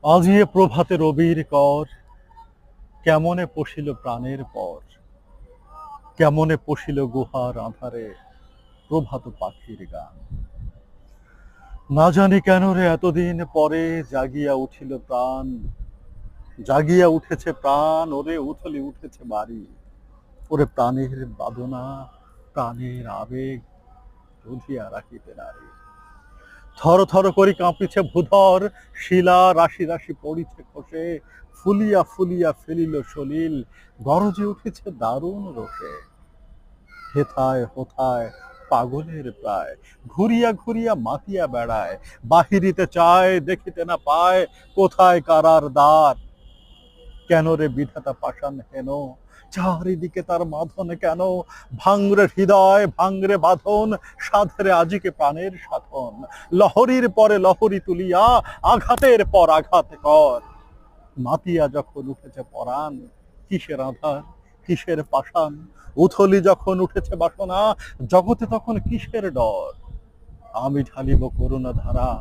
আজিয়ে প্রভাতে রবির কর, কেমনে পশিল প্রাণের পর, কেমনে পশিল গুহার আঁধারে প্রভাত পাখির গান। না জানি কেন রে এতদিন পরে জাগিয়া উঠিল প্রাণ, জাগিয়া উঠেছে প্রাণ, ওরে উথলি উঠেছে বাড়ি। ওরে প্রাণের বাদনা, প্রাণের আবেগ রুধিয়া রাখিতে নারী। থর থর করি কাঁপিছে ভূধর, শিলা রাশি রাশি পড়িছে খসে, ফুলিয়া ফুলিয়া ফেলিল সলিল, গরজে উঠেছে দারুণ রোষে। হেথায় হোথায় পাগলের প্রায়, ঘুরিয়া ঘুরিয়া মাতিয়া বেড়ায়, বাহিরিতে চায় দেখিতে না পায়, কোথায় কারার দ্বার। কেন রে বিধাতা পাষাণ হেন, চারিদিকে তার মাধন কেন, ভাঙরে হৃদয় ভাঙরে বাঁধন, সাধরে আজিকে প্রাণের সাধন। লহরীর পরে লহরী তুলিয়া আঘাতের পর আঘাত কর। মাতিয়া যখন উঠেছে পরাণ, কিসের আধার কিসের পাষাণ, উথলি যখন উঠেছে বাসনা, জগতে তখন কিসের ডর। আমি ঢালিব করুণা ধারা,